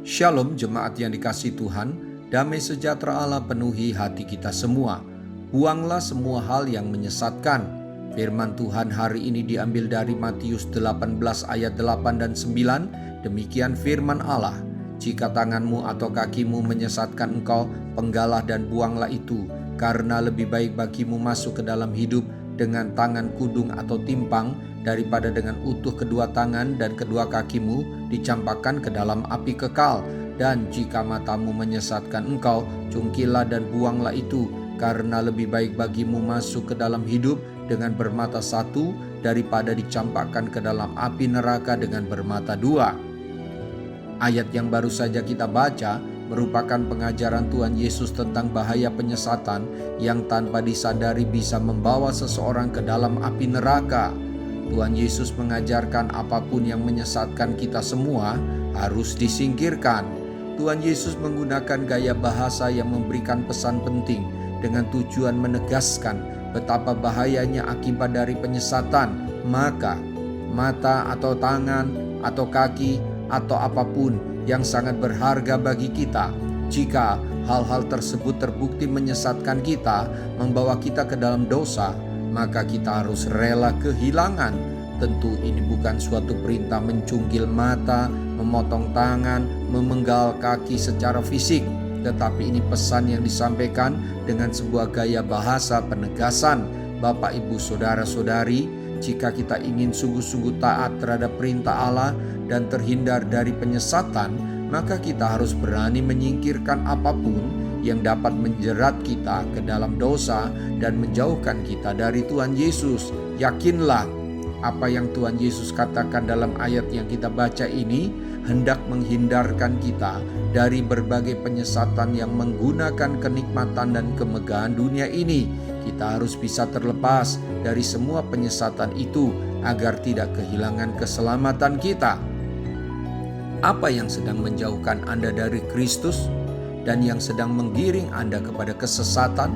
Shalom jemaat yang dikasihi Tuhan, damai sejahtera Allah penuhi hati kita semua. Buanglah semua hal yang menyesatkan. Firman Tuhan hari ini diambil dari Matius 18 ayat 8 dan 9. Demikian firman Allah, jika tanganmu atau kakimu menyesatkan engkau, penggalah dan buanglah itu, karena lebih baik bagimu masuk ke dalam hidup dengan tangan kudung atau timpang, daripada dengan utuh kedua tangan dan kedua kakimu dicampakkan ke dalam api kekal. Dan jika matamu menyesatkan engkau, cungkilah dan buanglah itu, karena lebih baik bagimu masuk ke dalam hidup dengan bermata satu, daripada dicampakkan ke dalam api neraka dengan bermata dua. Ayat yang baru saja kita baca merupakan pengajaran Tuhan Yesus tentang bahaya penyesatan yang tanpa disadari bisa membawa seseorang ke dalam api neraka. Tuhan Yesus mengajarkan apapun yang menyesatkan kita semua harus disingkirkan. Tuhan Yesus menggunakan gaya bahasa yang memberikan pesan penting dengan tujuan menegaskan betapa bahayanya akibat dari penyesatan. Maka mata atau tangan atau kaki atau apapun yang sangat berharga bagi kita, jika hal-hal tersebut terbukti menyesatkan kita, membawa kita ke dalam dosa, maka kita harus rela kehilangan. Tentu ini bukan suatu perintah mencungkil mata, memotong tangan, memenggal kaki secara fisik, tetapi ini pesan yang disampaikan dengan sebuah gaya bahasa penegasan. Bapak, Ibu, Saudara-saudari, jika kita ingin sungguh-sungguh taat terhadap perintah Allah dan terhindar dari penyesatan, maka kita harus berani menyingkirkan apapun yang dapat menjerat kita ke dalam dosa dan menjauhkan kita dari Tuhan Yesus. Yakinlah, apa yang Tuhan Yesus katakan dalam ayat yang kita baca ini hendak menghindarkan kita dari berbagai penyesatan yang menggunakan kenikmatan dan kemegahan dunia ini. Kita harus bisa terlepas dari semua penyesatan itu agar tidak kehilangan keselamatan kita. Apa yang sedang menjauhkan Anda dari Kristus dan yang sedang menggiring Anda kepada kesesatan?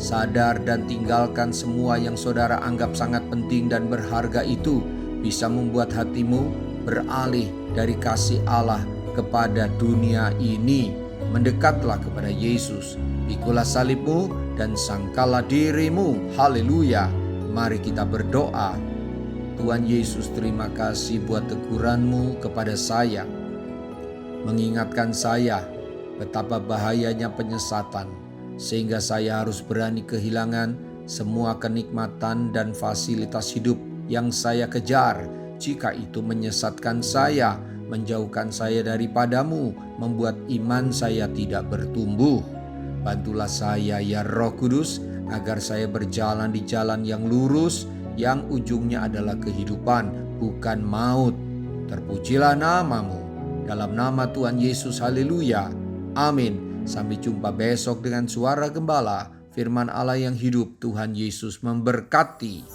Sadar dan tinggalkan semua yang saudara anggap sangat penting dan berharga itu bisa membuat hatimu beralih dari kasih Allah kepada dunia ini. Mendekatlah kepada Yesus, pikulah salibmu dan sangkallah dirimu. Haleluya. Mari kita berdoa. Tuhan Yesus, terima kasih buat teguranmu kepada saya, mengingatkan saya betapa bahayanya penyesatan, sehingga saya harus berani kehilangan semua kenikmatan dan fasilitas hidup yang saya kejar, jika itu menyesatkan saya, menjauhkan saya daripadamu, membuat iman saya tidak bertumbuh. Bantulah saya ya Roh Kudus, agar saya berjalan di jalan yang lurus, yang ujungnya adalah kehidupan, bukan maut. Terpujilah namamu, dalam nama Tuhan Yesus, haleluya, amin. Sampai jumpa besok dengan suara gembala, firman Allah yang hidup. Tuhan Yesus memberkati.